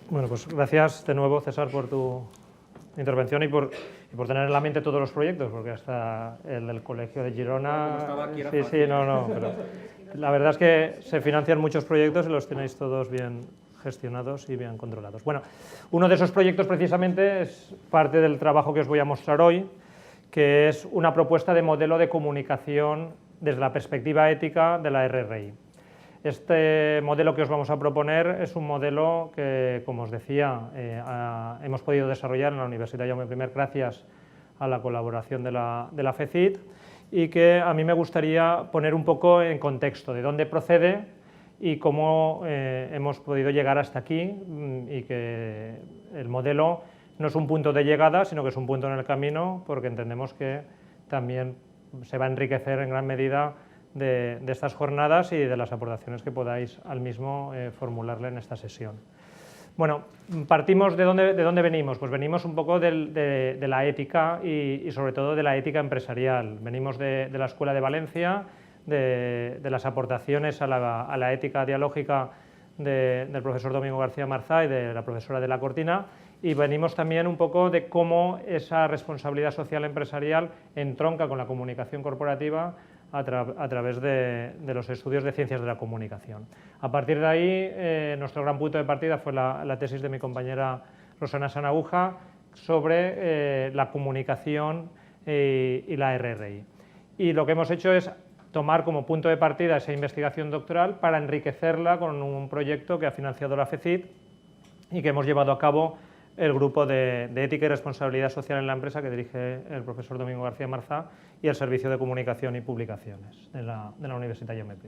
Bueno, pues gracias de nuevo, César, por tu intervención y por tener en la mente todos los proyectos, porque hasta el del Colegio de Girona... Como estaba aquí, era sí, fácil. sí, no, pero la verdad es que se financian muchos proyectos y los tenéis todos bien gestionados y bien controlados. Bueno, uno de esos proyectos precisamente es parte del trabajo que os voy a mostrar hoy, que es una propuesta de modelo de comunicación desde la perspectiva ética de la RRI. Este modelo que os vamos a proponer es un modelo que, como os decía, hemos podido desarrollar en la Universidad Jaume I gracias a la colaboración de la FECIT y que a mí me gustaría poner un poco en contexto de dónde procede y cómo hemos podido llegar hasta aquí y que el modelo no es un punto de llegada, sino que es un punto en el camino, porque entendemos que también se va a enriquecer en gran medida de estas jornadas y de las aportaciones que podáis al mismo formularle en esta sesión. Bueno, partimos de dónde venimos. Pues venimos un poco de la ética y sobre todo de la ética empresarial. Venimos de la Escuela de Valencia, de las aportaciones a la ética dialógica del profesor Domingo García Marzá y de la profesora de la Cortina, y venimos también un poco de cómo esa responsabilidad social empresarial entronca con la comunicación corporativa a través de los estudios de ciencias de la comunicación. A partir de ahí, nuestro gran punto de partida fue la tesis de mi compañera Rosana Sanaguja sobre la comunicación y la RRI. Y lo que hemos hecho es tomar como punto de partida esa investigación doctoral para enriquecerla con un proyecto que ha financiado la FECIT y que hemos llevado a cabo el grupo de ética y responsabilidad social en la empresa que dirige el profesor Domingo García Marzá y el Servicio de Comunicación y Publicaciones de la Universidad Jaume I.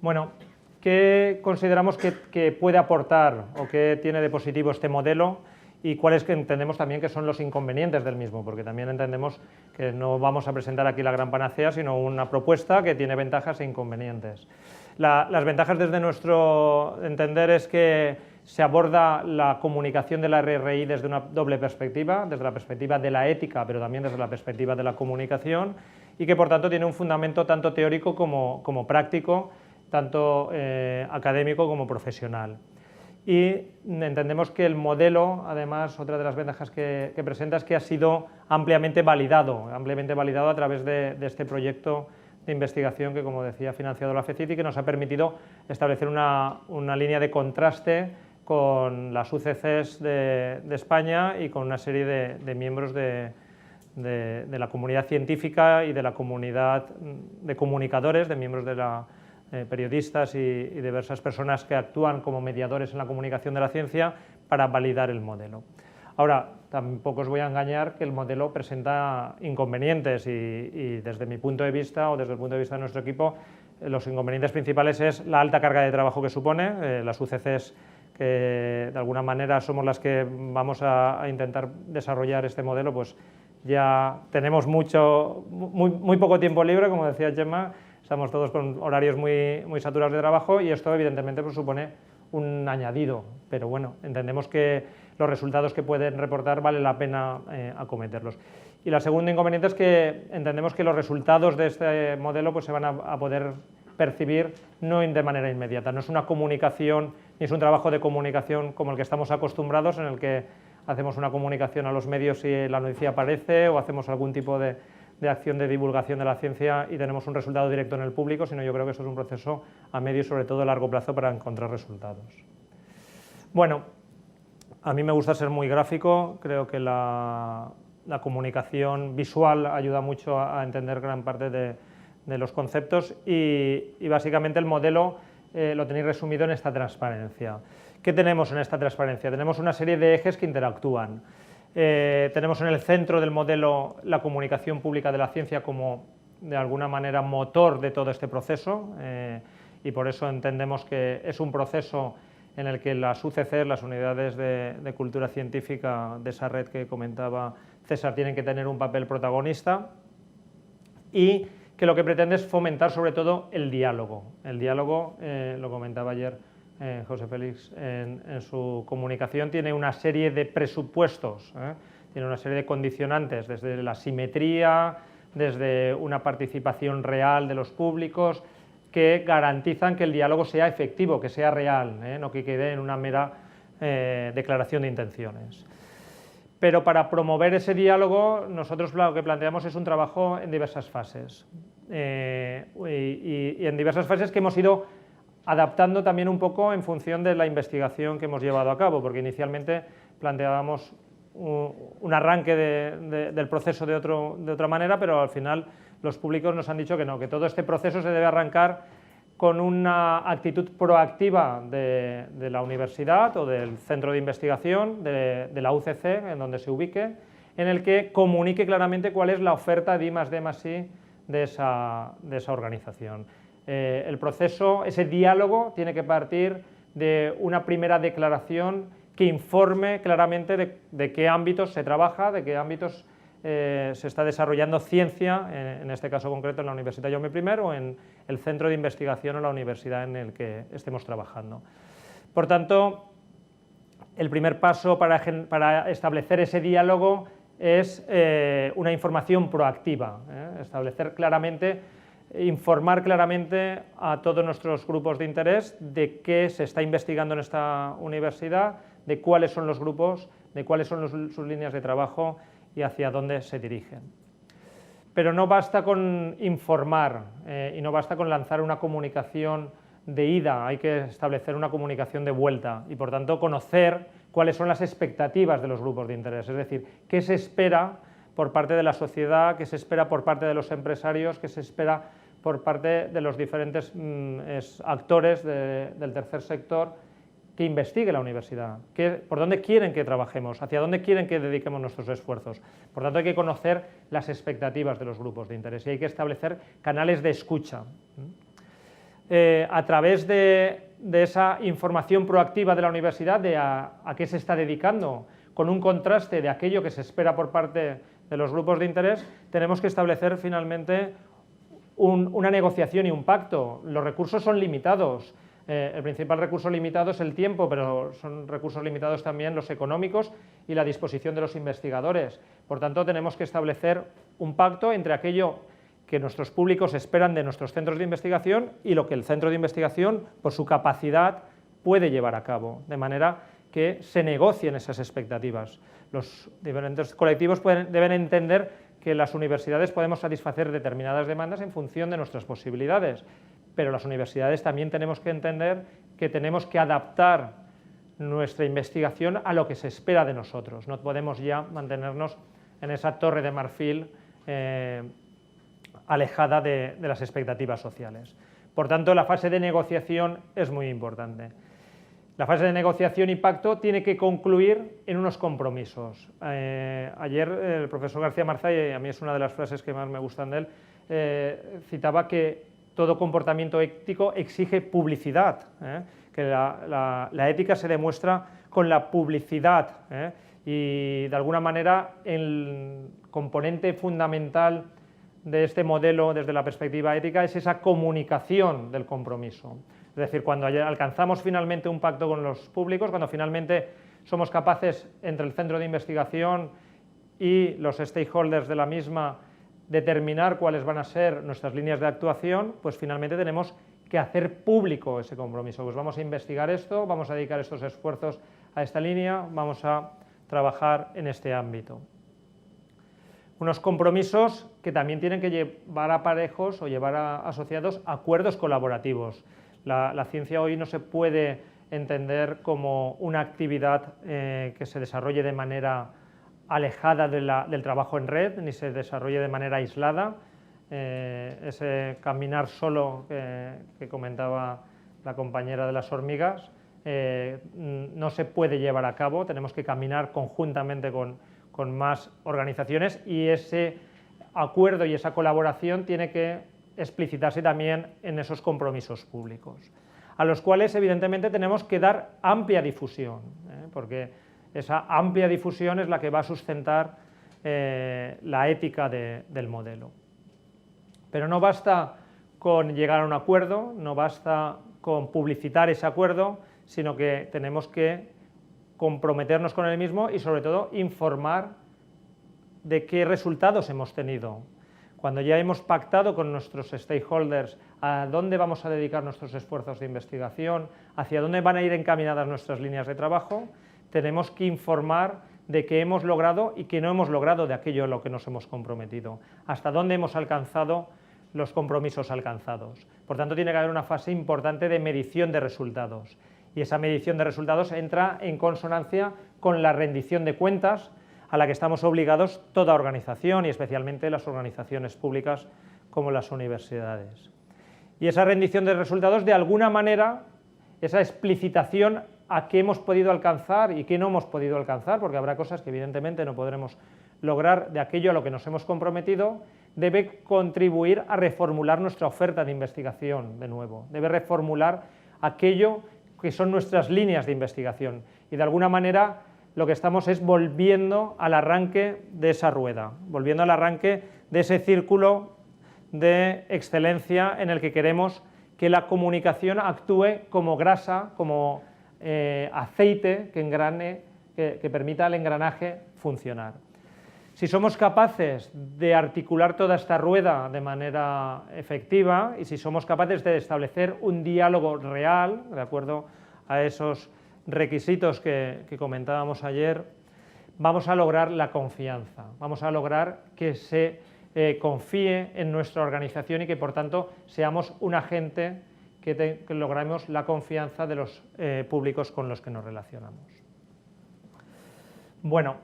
Bueno, ¿qué consideramos que puede aportar o qué tiene de positivo este modelo y cuáles que entendemos también que son los inconvenientes del mismo? Porque también entendemos que no vamos a presentar aquí la gran panacea, sino una propuesta que tiene ventajas e inconvenientes. Las ventajas desde nuestro entender es que se aborda la comunicación de la RRI desde una doble perspectiva, desde la perspectiva de la ética, pero también desde la perspectiva de la comunicación, y que por tanto tiene un fundamento tanto teórico como práctico, tanto académico como profesional. Y entendemos que el modelo, además, otra de las ventajas que presenta es que ha sido ampliamente validado a través de este proyecto de investigación que, como decía, ha financiado la FECIT y que nos ha permitido establecer una línea de contraste con las UCCs de España y con una serie de miembros de la comunidad científica y de la comunidad de comunicadores, de miembros de la periodistas y diversas personas que actúan como mediadores en la comunicación de la ciencia para validar el modelo. Ahora, tampoco os voy a engañar que el modelo presenta inconvenientes y desde mi punto de vista o desde el punto de vista de nuestro equipo, los inconvenientes principales es la alta carga de trabajo que supone. Las UCCs, que de alguna manera somos las que vamos a intentar desarrollar este modelo, pues ya tenemos muy poco tiempo libre, como decía Gemma, estamos todos con horarios muy saturados de trabajo y esto evidentemente pues, supone un añadido, pero bueno, entendemos que los resultados que pueden reportar vale la pena acometerlos. Y la segunda inconveniente es que entendemos que los resultados de este modelo pues, se van a poder percibir no de manera inmediata, no es una comunicación ni es un trabajo de comunicación como el que estamos acostumbrados, en el que hacemos una comunicación a los medios y la noticia aparece o hacemos algún tipo de acción de divulgación de la ciencia y tenemos un resultado directo en el público, sino yo creo que esto es un proceso a medio y sobre todo a largo plazo para encontrar resultados. Bueno, a mí me gusta ser muy gráfico, creo que la comunicación visual ayuda mucho a entender gran parte de los conceptos y básicamente el modelo lo tenéis resumido en esta transparencia. ¿Qué tenemos en esta transparencia? Tenemos una serie de ejes que interactúan. Tenemos en el centro del modelo la comunicación pública de la ciencia como, de alguna manera, motor de todo este proceso y por eso entendemos que es un proceso en el que las UCC, las unidades de cultura científica de esa red que comentaba César, tienen que tener un papel protagonista y que lo que pretende es fomentar sobre todo el diálogo. El diálogo, lo comentaba ayer José Félix en su comunicación, tiene una serie de presupuestos, tiene una serie de condicionantes, desde la simetría, desde una participación real de los públicos, que garantizan que el diálogo sea efectivo, que sea real, no que quede en una mera declaración de intenciones. Pero para promover ese diálogo, nosotros lo que planteamos es un trabajo en diversas fases. Y en diversas fases que hemos ido adaptando también un poco en función de la investigación que hemos llevado a cabo, porque inicialmente planteábamos un arranque del proceso de otra manera, pero al final los públicos nos han dicho que no, que todo este proceso se debe arrancar con una actitud proactiva de la universidad o del centro de investigación, de la UCC, en donde se ubique, en el que comunique claramente cuál es la oferta de I+D+I de esa organización. El proceso, ese diálogo, tiene que partir de una primera declaración que informe claramente de qué ámbitos se trabaja, de qué ámbitos se está desarrollando ciencia, en este caso concreto en la Universidad Jaume I o en el centro de investigación o la universidad en el que estemos trabajando. Por tanto, el primer paso para establecer ese diálogo es una información proactiva, establecer claramente, informar claramente a todos nuestros grupos de interés de qué se está investigando en esta universidad, de cuáles son los grupos, de cuáles son sus líneas de trabajo y hacia dónde se dirigen. Pero no basta con informar y no basta con lanzar una comunicación de ida, hay que establecer una comunicación de vuelta y por tanto conocer cuáles son las expectativas de los grupos de interés, es decir, qué se espera por parte de la sociedad, qué se espera por parte de los empresarios, qué se espera por parte de los diferentes actores del tercer sector que investigue la universidad, por dónde quieren que trabajemos, hacia dónde quieren que dediquemos nuestros esfuerzos. Por tanto, hay que conocer las expectativas de los grupos de interés y hay que establecer canales de escucha. A través de esa información proactiva de la universidad de a qué se está dedicando, con un contraste de aquello que se espera por parte de los grupos de interés, tenemos que establecer finalmente una negociación y un pacto. Los recursos son limitados. El principal recurso limitado es el tiempo, pero son recursos limitados también los económicos y la disposición de los investigadores. Por tanto, tenemos que establecer un pacto entre aquello que nuestros públicos esperan de nuestros centros de investigación y lo que el centro de investigación, por su capacidad, puede llevar a cabo, de manera que se negocien esas expectativas. Los diferentes colectivos deben entender que las universidades podemos satisfacer determinadas demandas en función de nuestras posibilidades, pero las universidades también tenemos que entender que tenemos que adaptar nuestra investigación a lo que se espera de nosotros. No podemos ya mantenernos en esa torre de marfil alejada de las expectativas sociales. Por tanto, la fase de negociación es muy importante. La fase de negociación y pacto tiene que concluir en unos compromisos. Ayer el profesor García Marzay, a mí es una de las frases que más me gustan de él, citaba que todo comportamiento ético exige publicidad, que la ética se demuestra con la publicidad, y de alguna manera el componente fundamental de este modelo desde la perspectiva ética es esa comunicación del compromiso. Es decir, cuando alcanzamos finalmente un pacto con los públicos, cuando finalmente somos capaces entre el centro de investigación y los stakeholders de la misma determinar cuáles van a ser nuestras líneas de actuación, pues finalmente tenemos que hacer público ese compromiso. Pues vamos a investigar esto, vamos a dedicar estos esfuerzos a esta línea, vamos a trabajar en este ámbito. Unos compromisos que también tienen que llevar aparejos o llevar asociados acuerdos colaborativos. La ciencia hoy no se puede entender como una actividad que se desarrolle de manera alejada del trabajo en red, ni se desarrolle de manera aislada. Ese caminar solo que comentaba la compañera de las hormigas no se puede llevar a cabo, tenemos que caminar conjuntamente con más organizaciones y ese acuerdo y esa colaboración tiene que explicitarse también en esos compromisos públicos, a los cuales evidentemente tenemos que dar amplia difusión, porque esa amplia difusión es la que va a sustentar la ética del modelo. Pero no basta con llegar a un acuerdo, no basta con publicitar ese acuerdo, sino que tenemos que comprometernos con el mismo y sobre todo informar de qué resultados hemos tenido. Cuando ya hemos pactado con nuestros stakeholders a dónde vamos a dedicar nuestros esfuerzos de investigación, hacia dónde van a ir encaminadas nuestras líneas de trabajo, tenemos que informar de qué hemos logrado y qué no hemos logrado de aquello a lo que nos hemos comprometido, hasta dónde hemos alcanzado los compromisos alcanzados. Por tanto, tiene que haber una fase importante de medición de resultados, y esa medición de resultados entra en consonancia con la rendición de cuentas a la que estamos obligados toda organización y especialmente las organizaciones públicas como las universidades. Y esa rendición de resultados, de alguna manera, esa explicitación a qué hemos podido alcanzar y qué no hemos podido alcanzar, porque habrá cosas que evidentemente no podremos lograr de aquello a lo que nos hemos comprometido, debe contribuir a reformular nuestra oferta de investigación de nuevo, debe reformular aquello que son nuestras líneas de investigación, y de alguna manera lo que estamos es volviendo al arranque de esa rueda, volviendo al arranque de ese círculo de excelencia en el que queremos que la comunicación actúe como grasa, como aceite que engrane, que permita al engranaje funcionar. Si somos capaces de articular toda esta rueda de manera efectiva y si somos capaces de establecer un diálogo real, de acuerdo a esos requisitos que comentábamos ayer, vamos a lograr la confianza, vamos a lograr que se confíe en nuestra organización y que por tanto seamos un agente que logremos la confianza de los públicos con los que nos relacionamos. Bueno,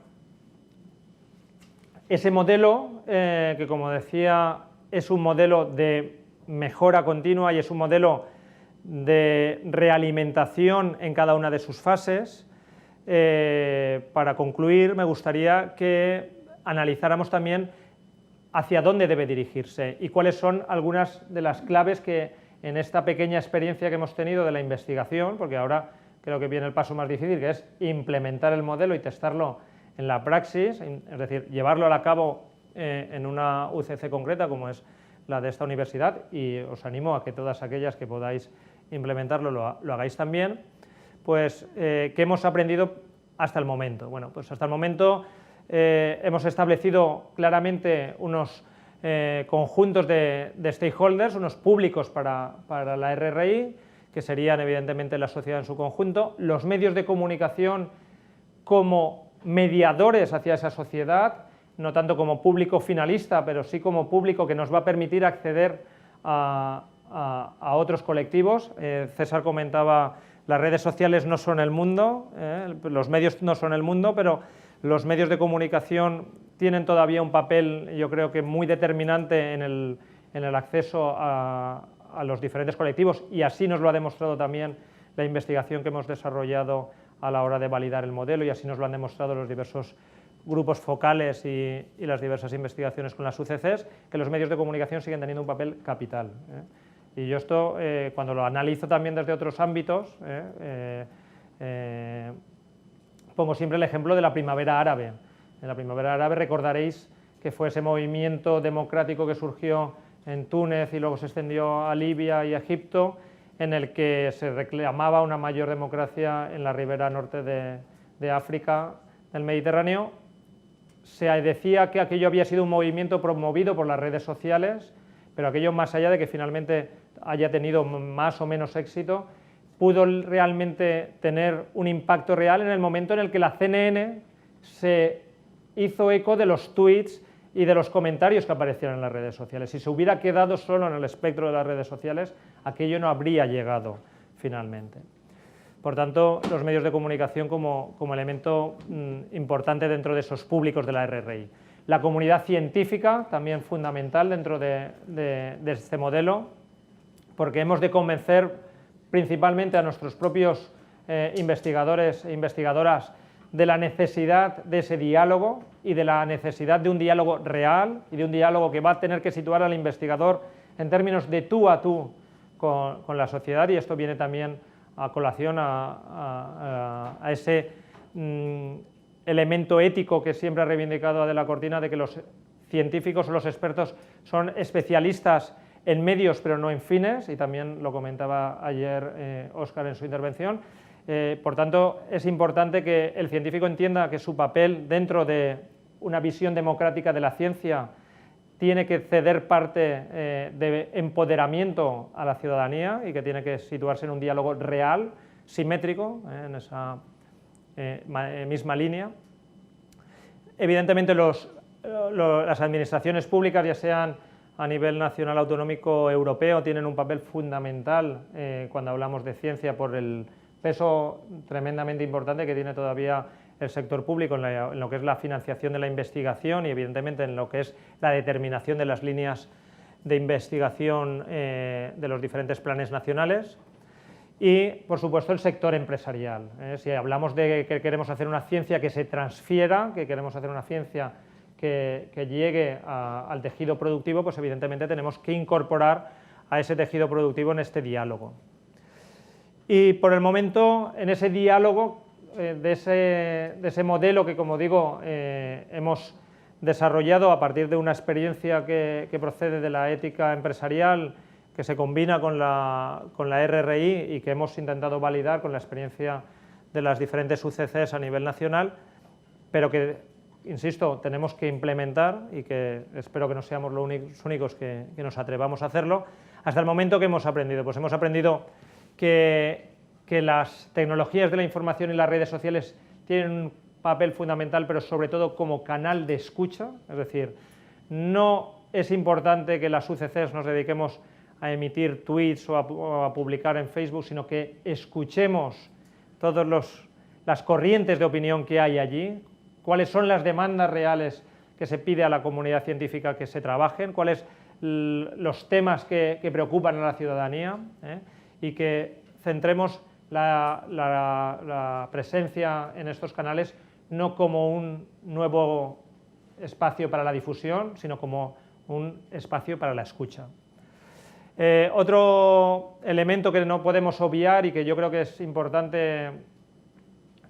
ese modelo, que como decía, es un modelo de mejora continua y es un modelo de realimentación en cada una de sus fases. Para concluir, me gustaría que analizáramos también hacia dónde debe dirigirse y cuáles son algunas de las claves que en esta pequeña experiencia que hemos tenido de la investigación, porque ahora creo que viene el paso más difícil, que es implementar el modelo y testarlo en la praxis, es decir, llevarlo a cabo en una UCC concreta como es la de esta universidad, y os animo a que todas aquellas que podáis implementarlo lo hagáis también. Pues, ¿qué hemos aprendido hasta el momento? Bueno, pues hasta el momento hemos establecido claramente unos conjuntos de stakeholders, unos públicos para la RRI, que serían evidentemente la sociedad en su conjunto, los medios de comunicación como mediadores hacia esa sociedad, no tanto como público finalista, pero sí como público que nos va a permitir acceder a otros colectivos. César comentaba, las redes sociales no son el mundo, los medios no son el mundo, pero los medios de comunicación tienen todavía un papel, yo creo que muy determinante en el acceso a los diferentes colectivos, y así nos lo ha demostrado también la investigación que hemos desarrollado a la hora de validar el modelo, y así nos lo han demostrado los diversos grupos focales y las diversas investigaciones con las UCCs, que los medios de comunicación siguen teniendo un papel capital. Y yo esto, cuando lo analizo también desde otros ámbitos, pongo siempre el ejemplo de la primavera árabe. En la primavera árabe recordaréis que fue ese movimiento democrático que surgió en Túnez y luego se extendió a Libia y a Egipto, en el que se reclamaba una mayor democracia en la ribera norte de África, del Mediterráneo. Se decía que aquello había sido un movimiento promovido por las redes sociales, pero aquello, más allá de que finalmente haya tenido más o menos éxito, pudo realmente tener un impacto real en el momento en el que la CNN se hizo eco de los tweets y de los comentarios que aparecieron en las redes sociales. Si se hubiera quedado solo en el espectro de las redes sociales, aquello no habría llegado finalmente. Por tanto, los medios de comunicación como elemento importante dentro de esos públicos de la RRI. La comunidad científica, también fundamental dentro de este modelo, porque hemos de convencer principalmente a nuestros propios investigadores e investigadoras de la necesidad de ese diálogo y de la necesidad de un diálogo real y de un diálogo que va a tener que situar al investigador en términos de tú a tú con la sociedad, y esto viene también a colación a ese elemento ético que siempre ha reivindicado Adela Cortina, de que los científicos o los expertos son especialistas en medios pero no en fines, y también lo comentaba ayer Óscar en su intervención. Por tanto, es importante que el científico entienda que su papel dentro de una visión democrática de la ciencia tiene que ceder parte de empoderamiento a la ciudadanía y que tiene que situarse en un diálogo real, simétrico, en esa misma línea. Evidentemente las administraciones públicas, ya sean a nivel nacional, autonómico o europeo, tienen un papel fundamental cuando hablamos de ciencia por el peso tremendamente importante que tiene todavía el sector público en lo que es la financiación de la investigación y evidentemente en lo que es la determinación de las líneas de investigación de los diferentes planes nacionales. Y, por supuesto, el sector empresarial. Si hablamos de que queremos hacer una ciencia que se transfiera, que queremos hacer una ciencia que llegue al tejido productivo, pues evidentemente tenemos que incorporar a ese tejido productivo en este diálogo. Y por el momento, en ese diálogo, de ese modelo que, como digo, hemos desarrollado a partir de una experiencia que procede de la ética empresarial, que se combina con la RRI y que hemos intentado validar con la experiencia de las diferentes UCCs a nivel nacional, pero que, insisto, tenemos que implementar y que espero que no seamos los únicos que nos atrevamos a hacerlo. Hasta el momento, ¿qué hemos aprendido? Pues hemos aprendido que las tecnologías de la información y las redes sociales tienen un papel fundamental, pero sobre todo como canal de escucha, es decir, no es importante que las UCCs nos dediquemos a emitir tweets o a publicar en Facebook, sino que escuchemos todas las corrientes de opinión que hay allí, cuáles son las demandas reales que se pide a la comunidad científica que se trabajen, cuáles los temas que preocupan a la ciudadanía, y que centremos la presencia en estos canales no como un nuevo espacio para la difusión, sino como un espacio para la escucha. Otro elemento que no podemos obviar y que yo creo que es importante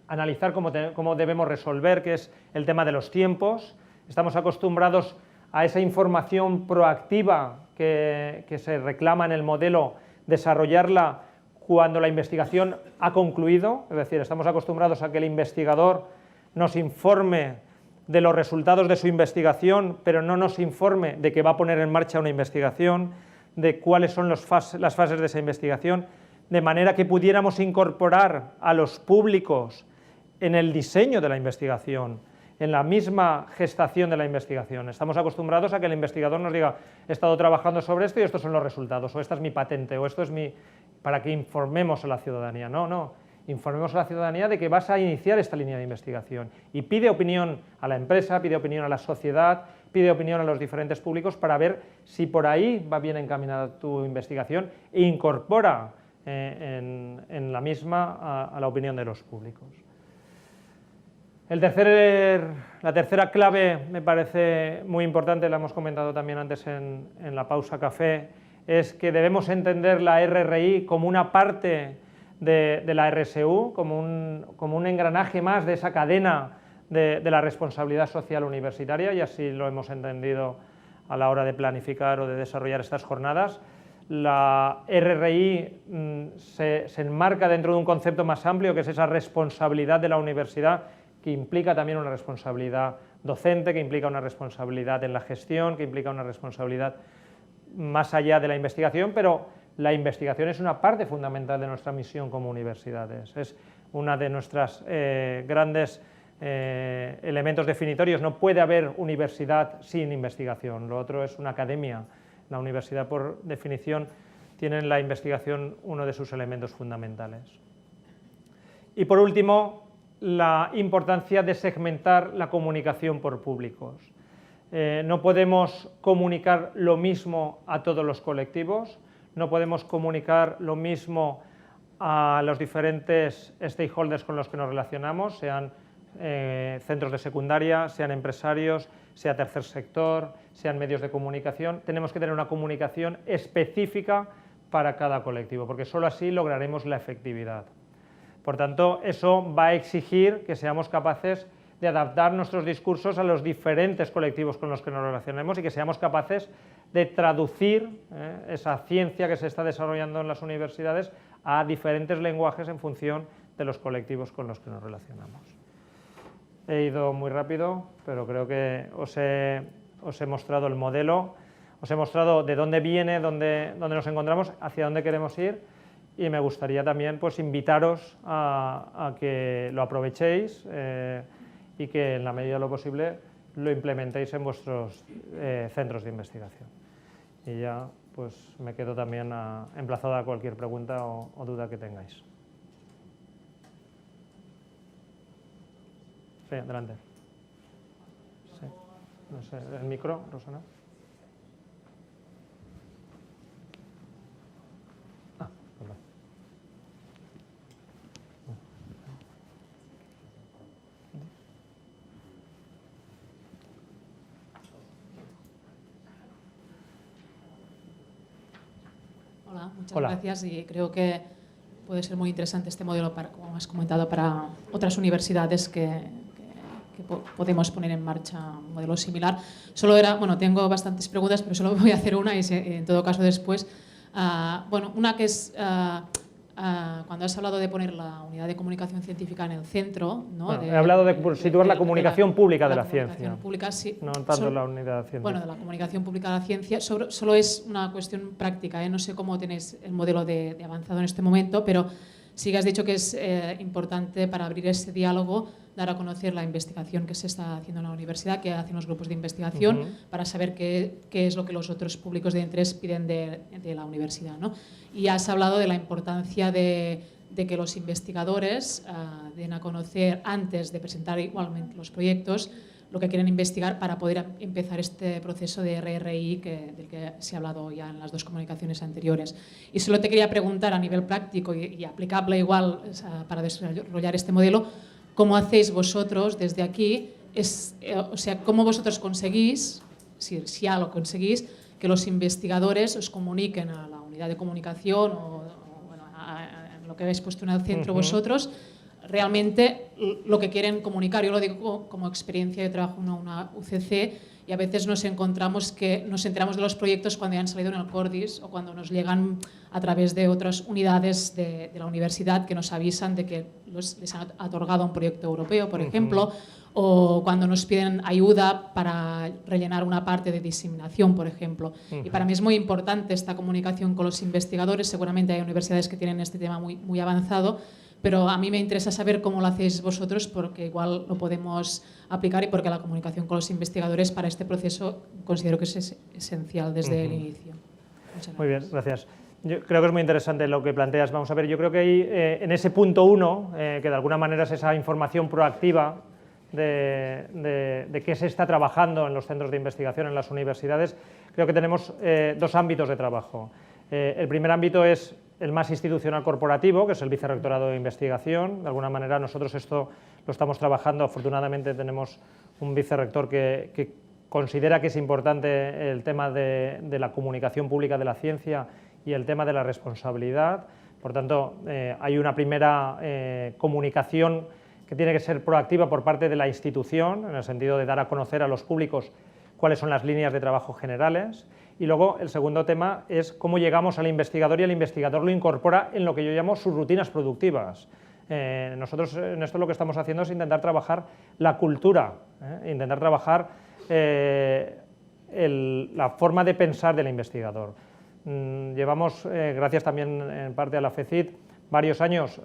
analizar cómo debemos resolver, que es el tema de los tiempos. Estamos acostumbrados a esa información proactiva que se reclama en el modelo, desarrollarla cuando la investigación ha concluido, es decir, estamos acostumbrados a que el investigador nos informe de los resultados de su investigación, pero no nos informe de que va a poner en marcha una investigación, de cuáles son las fases de esa investigación, de manera que pudiéramos incorporar a los públicos en el diseño de la investigación, en la misma gestación de la investigación. Estamos acostumbrados a que el investigador nos diga: he estado trabajando sobre esto y estos son los resultados, o esta es mi patente, o esto es para que informemos a la ciudadanía. No, informemos a la ciudadanía de que vas a iniciar esta línea de investigación y pide opinión a la empresa, pide opinión a la sociedad, pide opinión a los diferentes públicos para ver si por ahí va bien encaminada tu investigación e incorpora en la misma a la opinión de los públicos. La tercera clave me parece muy importante, la hemos comentado también antes en la pausa café, es que debemos entender la RRI como una parte de la RSU, como un engranaje más de esa cadena de la responsabilidad social universitaria, y así lo hemos entendido a la hora de planificar o de desarrollar estas jornadas. La RRI se enmarca dentro de un concepto más amplio, que es esa responsabilidad de la universidad, que implica también una responsabilidad docente, que implica una responsabilidad en la gestión, que implica una responsabilidad más allá de la investigación, pero la investigación es una parte fundamental de nuestra misión como universidades. Es una de nuestras grandes elementos definitorios. No puede haber universidad sin investigación, lo otro es una academia. La universidad, por definición, tiene en la investigación uno de sus elementos fundamentales. Y por último, la importancia de segmentar la comunicación por públicos. No podemos comunicar lo mismo a todos los colectivos, no podemos comunicar lo mismo a los diferentes stakeholders con los que nos relacionamos, sean centros de secundaria, sean empresarios, sea tercer sector, sean medios de comunicación. Tenemos que tener una comunicación específica para cada colectivo, porque solo así lograremos la efectividad. Por tanto, eso va a exigir que seamos capaces de adaptar nuestros discursos a los diferentes colectivos con los que nos relacionemos y que seamos capaces de traducir esa ciencia que se está desarrollando en las universidades a diferentes lenguajes en función de los colectivos con los que nos relacionamos. He ido muy rápido, pero creo que os he os he mostrado el modelo, os he mostrado de dónde viene, dónde nos encontramos, hacia dónde queremos ir, y me gustaría también pues, invitaros a que lo aprovechéis y que en la medida de lo posible lo implementéis en vuestros centros de investigación. Y ya pues, me quedo también emplazado a cualquier pregunta o duda que tengáis. Sí, adelante. Sí. No sé, ¿el micro, Rosana? Perdón. Hola, muchas gracias, y creo que puede ser muy interesante este modelo, como has comentado, para otras universidades que podemos poner en marcha un modelo similar. Tengo bastantes preguntas, pero solo voy a hacer una y en todo caso después. Una que es, cuando has hablado de poner la unidad de comunicación científica en el centro, ¿no? Bueno, he hablado de situar la comunicación pública de la ciencia, pública, sí, no tanto la unidad científica. Bueno, de la comunicación pública de la ciencia, solo es una cuestión práctica, no sé cómo tenéis el modelo de avanzado en este momento, pero sí que has dicho que es importante para abrir ese diálogo dar a conocer la investigación que se está haciendo en la universidad, que hacen los grupos de investigación, para saber qué es lo que los otros públicos de interés piden de la universidad, ¿no? Y has hablado de la importancia de que los investigadores den a conocer, antes de presentar igualmente los proyectos, lo que quieren investigar para poder empezar este proceso de RRI del que se ha hablado ya en las dos comunicaciones anteriores. Y solo te quería preguntar a nivel práctico y aplicable igual para desarrollar este modelo, ¿cómo hacéis vosotros desde aquí? ¿Cómo vosotros conseguís, si ya lo conseguís, que los investigadores os comuniquen a la unidad de comunicación o a lo que habéis puesto en el centro vosotros, realmente lo que quieren comunicar? Yo lo digo como experiencia, yo trabajo en una UCC y a veces nos enteramos de los proyectos cuando ya han salido en el Cordis o cuando nos llegan a través de otras unidades de la universidad que nos avisan de que les han otorgado un proyecto europeo, por ejemplo, o cuando nos piden ayuda para rellenar una parte de diseminación, por ejemplo. Y para mí es muy importante esta comunicación con los investigadores. Seguramente hay universidades que tienen este tema muy, muy avanzado, pero a mí me interesa saber cómo lo hacéis vosotros, porque igual lo podemos aplicar y porque la comunicación con los investigadores para este proceso considero que es esencial desde el inicio. Muchas gracias. Muy bien, gracias. Yo creo que es muy interesante lo que planteas. Vamos a ver, yo creo que ahí, en ese punto 1, que de alguna manera es esa información proactiva de qué se está trabajando en los centros de investigación, en las universidades, creo que tenemos dos ámbitos de trabajo. El primer ámbito es el más institucional corporativo, que es el vicerrectorado de investigación. De alguna manera nosotros esto lo estamos trabajando, afortunadamente tenemos un vicerrector que considera que es importante el tema de la comunicación pública de la ciencia y el tema de la responsabilidad. Por tanto, hay una primera comunicación que tiene que ser proactiva por parte de la institución, en el sentido de dar a conocer a los públicos cuáles son las líneas de trabajo generales. Y luego el segundo tema es cómo llegamos al investigador y el investigador lo incorpora en lo que yo llamo sus rutinas productivas. Nosotros en esto lo que estamos haciendo es intentar trabajar la cultura, intentar trabajar la forma de pensar del investigador. Llevamos, gracias también en parte a la FECIT, varios años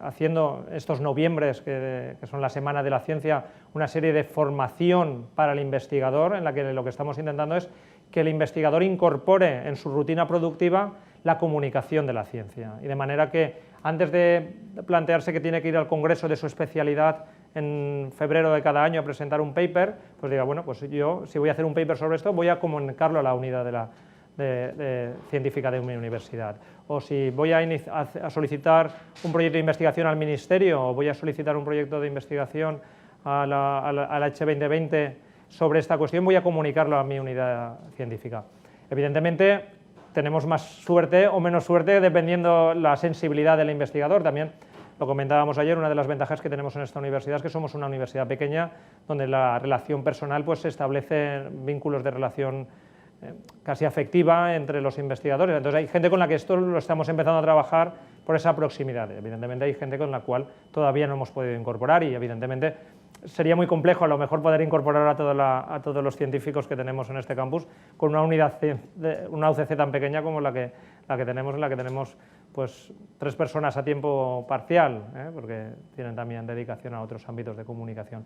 haciendo estos noviembres, que son la Semana de la Ciencia, una serie de formación para el investigador, en la que lo que estamos intentando es que el investigador incorpore en su rutina productiva la comunicación de la ciencia. Y de manera que antes de plantearse que tiene que ir al congreso de su especialidad en febrero de cada año a presentar un paper, pues diga, bueno, pues yo si voy a hacer un paper sobre esto, voy a comunicarlo a la unidad científica de mi universidad. O si voy a solicitar un proyecto de investigación al ministerio, o voy a solicitar un proyecto de investigación a la H2020 sobre esta cuestión, voy a comunicarlo a mi unidad científica. Evidentemente, tenemos más suerte o menos suerte dependiendo la sensibilidad del investigador. También lo comentábamos ayer, una de las ventajas que tenemos en esta universidad es que somos una universidad pequeña donde la relación personal pues, se establece vínculos de relación casi afectiva entre los investigadores. Entonces hay gente con la que esto lo estamos empezando a trabajar por esa proximidad. Evidentemente hay gente con la cual todavía no hemos podido incorporar y evidentemente sería muy complejo a lo mejor poder incorporar a todos los científicos que tenemos en este campus con una unidad, una UCC tan pequeña como la que tenemos, en la que tenemos pues 3 personas a tiempo parcial, porque tienen también dedicación a otros ámbitos de comunicación.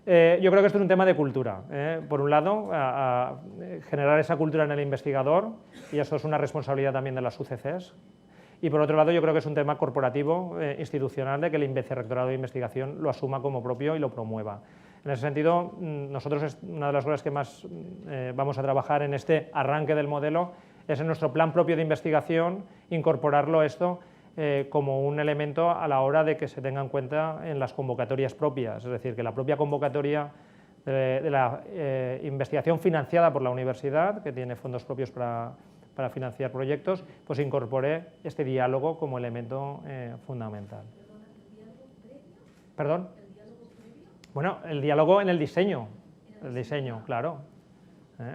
Yo creo que esto es un tema de cultura. Por un lado, a generar esa cultura en el investigador, y eso es una responsabilidad también de las UCCs. Y por otro lado, yo creo que es un tema corporativo, institucional, de que el Vicerrectorado de Investigación lo asuma como propio y lo promueva. En ese sentido, nosotros una de las cosas que más vamos a trabajar en este arranque del modelo es en nuestro plan propio de investigación incorporarlo esto como un elemento a la hora de que se tenga en cuenta en las convocatorias propias, es decir, que la propia convocatoria de la investigación financiada por la universidad, que tiene fondos propios para financiar proyectos, pues incorpore este diálogo como elemento fundamental. ¿Perdón? Bueno, el diálogo en el diseño, claro,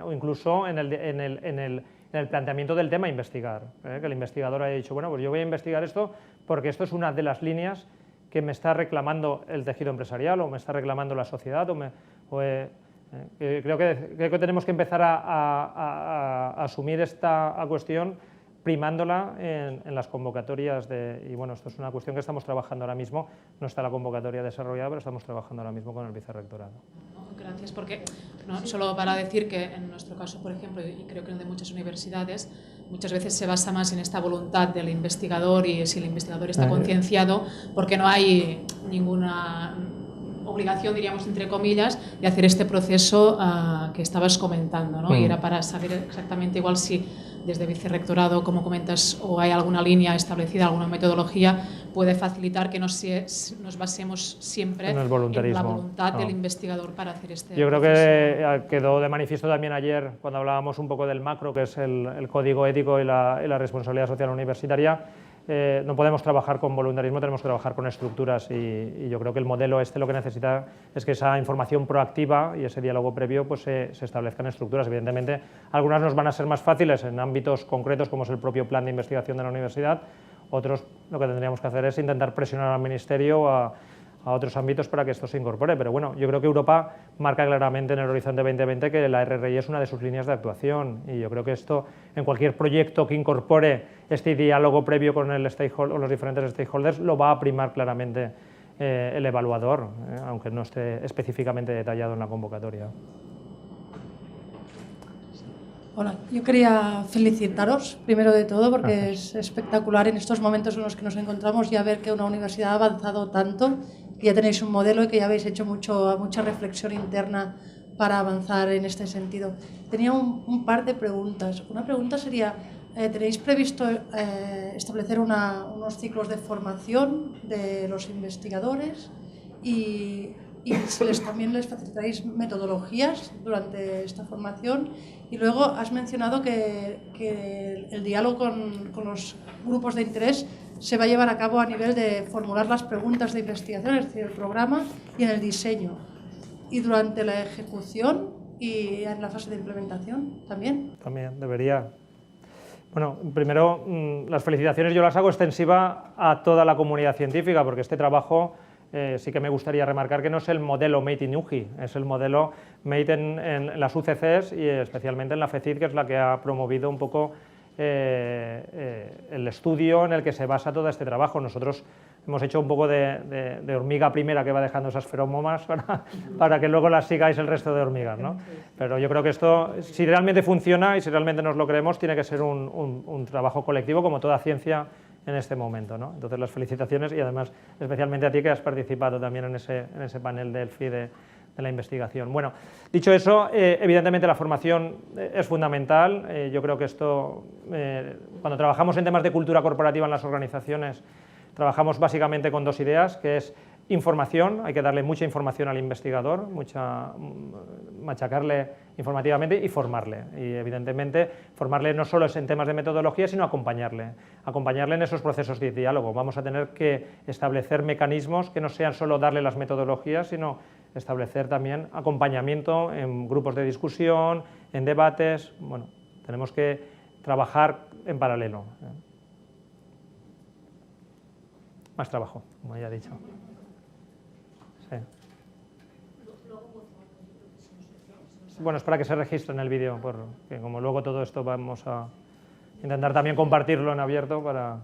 o incluso en el planteamiento del tema a investigar, que el investigador haya dicho, bueno, pues yo voy a investigar esto porque esto es una de las líneas que me está reclamando el tejido empresarial o me está reclamando la sociedad. Creo que tenemos que empezar a asumir esta cuestión primándola en las convocatorias y bueno, esto es una cuestión que estamos trabajando ahora mismo, no está la convocatoria desarrollada, pero estamos trabajando ahora mismo con el vicerrectorado. Gracias, porque solo para decir que en nuestro caso, por ejemplo, y creo que en el de muchas universidades, muchas veces se basa más en esta voluntad del investigador y si el investigador está concienciado, porque no hay ninguna obligación, diríamos, entre comillas, de hacer este proceso que estabas comentando, ¿no? Y era para saber exactamente igual si desde Vicerrectorado, como comentas, o hay alguna línea establecida, alguna metodología, puede facilitar que nos basemos siempre en la voluntad del investigador para hacer este Yo creo proceso. que quedó de manifiesto también ayer, cuando hablábamos un poco del macro, que es el código ético y la responsabilidad social universitaria. No podemos trabajar con voluntarismo, tenemos que trabajar con estructuras y yo creo que el modelo lo que necesita es que esa información proactiva y ese diálogo previo pues se establezcan estructuras. Evidentemente, algunas nos van a ser más fáciles en ámbitos concretos como es el propio plan de investigación de la universidad, otros lo que tendríamos que hacer es intentar presionar al Ministerio a otros ámbitos para que esto se incorpore, pero bueno, yo creo que Europa marca claramente en el Horizonte 2020 que la RRI es una de sus líneas de actuación y yo creo que esto, en cualquier proyecto que incorpore este diálogo previo con el stakeholder, los diferentes stakeholders, lo va a primar claramente el evaluador, aunque no esté específicamente detallado en la convocatoria. Hola, yo quería felicitaros, primero de todo, porque Gracias. es espectacular en estos momentos en los que nos encontramos ya ver que una universidad ha avanzado tanto, que ya tenéis un modelo y que ya habéis hecho mucha reflexión interna para avanzar en este sentido. Tenía un par de preguntas. Una pregunta sería, ¿tenéis previsto establecer unos ciclos de formación de los investigadores y también les facilitaréis metodologías durante esta formación? Y luego has mencionado que el diálogo con los grupos de interés se va a llevar a cabo a nivel de formular las preguntas de investigación, es decir, el programa y en el diseño. ¿Y durante la ejecución y en la fase de implementación también? También debería. Bueno, primero, las felicitaciones yo las hago extensiva a toda la comunidad científica, porque este trabajo sí que me gustaría remarcar que no es el modelo Made in UGI, es el modelo Made en las UCCs y especialmente en la FECID, que es la que ha promovido un poco el estudio en el que se basa todo este trabajo. Nosotros hemos hecho un poco de hormiga primera que va dejando esas feromonas para que luego las sigáis el resto de hormigas, ¿no? Pero yo creo que esto, si realmente funciona y si realmente nos lo creemos, tiene que ser un trabajo colectivo como toda ciencia en este momento, ¿no? Entonces las felicitaciones y además especialmente a ti que has participado también en ese panel del FI de la investigación. Bueno, dicho eso, evidentemente la formación es fundamental. Yo creo que esto, cuando trabajamos en temas de cultura corporativa en las organizaciones, trabajamos básicamente con 2 ideas, que es información, hay que darle mucha información al investigador, machacarle informativamente y formarle. Y evidentemente formarle no solo es en temas de metodología, sino acompañarle en esos procesos de diálogo. Vamos a tener que establecer mecanismos que no sean solo darle las metodologías, sino establecer también acompañamiento en grupos de discusión, en debates. Bueno, tenemos que trabajar en paralelo. Más trabajo, como ya he dicho. Sí. Bueno, es para que se registre en el vídeo, porque como luego todo esto vamos a intentar también compartirlo en abierto para...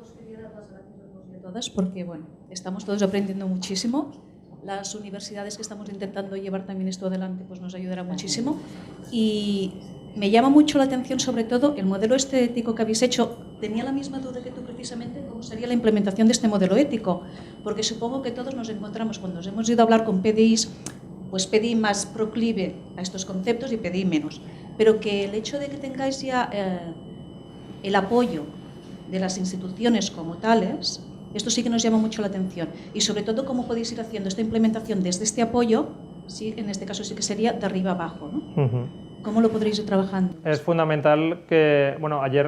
Os quería dar las gracias a todos y a todas porque, bueno, estamos todos aprendiendo muchísimo. Las universidades que estamos intentando llevar también esto adelante pues nos ayudará muchísimo. Y me llama mucho la atención, sobre todo, el modelo ético que habéis hecho. Tenía la misma duda que tú precisamente, cómo sería la implementación de este modelo ético, porque supongo que todos nos encontramos, cuando nos hemos ido a hablar con PDIs, pues PDI más proclive a estos conceptos y PDI menos. Pero que el hecho de que tengáis ya el apoyo de las instituciones como tales, esto sí que nos llama mucho la atención. Y sobre todo, cómo podéis ir haciendo esta implementación desde este apoyo, sí, en este caso sí que sería de arriba abajo, ¿no? ¿Cómo lo podréis ir trabajando? Es fundamental que, bueno, ayer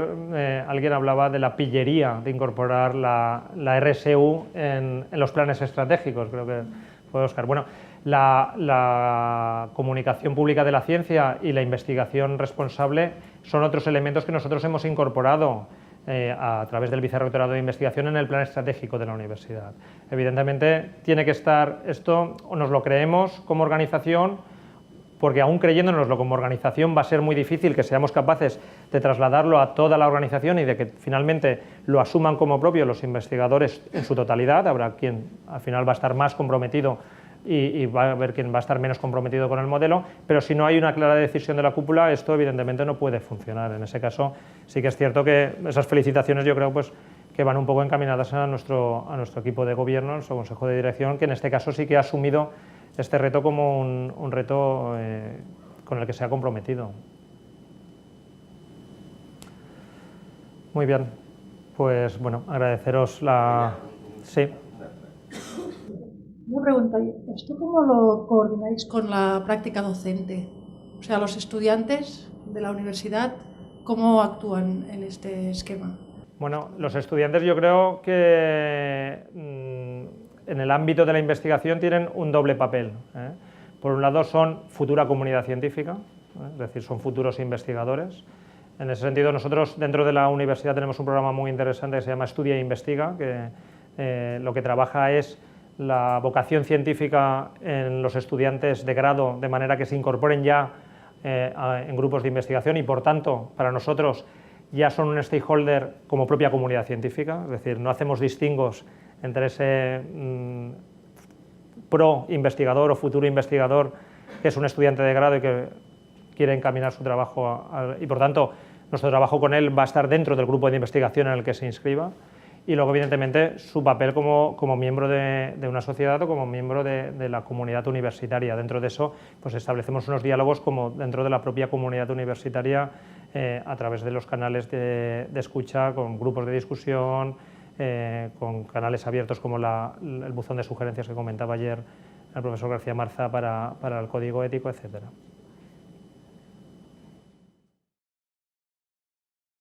alguien hablaba de la pillería de incorporar la RSU en los planes estratégicos, creo que fue Óscar. Bueno, la comunicación pública de la ciencia y la investigación responsable son otros elementos que nosotros hemos incorporado a través del Vicerrectorado de Investigación en el plan estratégico de la universidad. Evidentemente tiene que estar esto, o nos lo creemos como organización, porque aún creyéndonoslo como organización va a ser muy difícil que seamos capaces de trasladarlo a toda la organización y de que finalmente lo asuman como propio los investigadores en su totalidad. Habrá quien al final va a estar más comprometido y va a haber quien va a estar menos comprometido con el modelo, pero si no hay una clara decisión de la cúpula, esto evidentemente no puede funcionar. En ese caso sí que es cierto que esas felicitaciones yo creo pues que van un poco encaminadas a nuestro equipo de gobierno, a nuestro consejo de dirección, que en este caso sí que ha asumido este reto como un reto con el que se ha comprometido. Muy bien, pues bueno, agradeceros la... Sí. Una pregunta, ¿esto cómo lo coordináis con la práctica docente? O sea, los estudiantes de la universidad, ¿cómo actúan en este esquema? Bueno, los estudiantes yo creo que en el ámbito de la investigación tienen un doble papel. Por un lado son futura comunidad científica, es decir, son futuros investigadores. En ese sentido nosotros dentro de la universidad tenemos un programa muy interesante que se llama Estudia e Investiga, que lo que trabaja es la vocación científica en los estudiantes de grado, de manera que se incorporen ya en grupos de investigación y por tanto para nosotros ya son un stakeholder como propia comunidad científica, es decir, no hacemos distingos entre ese pro-investigador o futuro investigador que es un estudiante de grado y que quiere encaminar su trabajo y por tanto nuestro trabajo con él va a estar dentro del grupo de investigación en el que se inscriba y luego evidentemente su papel como miembro de una sociedad o como miembro de la comunidad universitaria. Dentro de eso pues establecemos unos diálogos como dentro de la propia comunidad universitaria a través de los canales de escucha, con grupos de discusión, con canales abiertos como el buzón de sugerencias que comentaba ayer el profesor García Marza para el código ético, etcétera.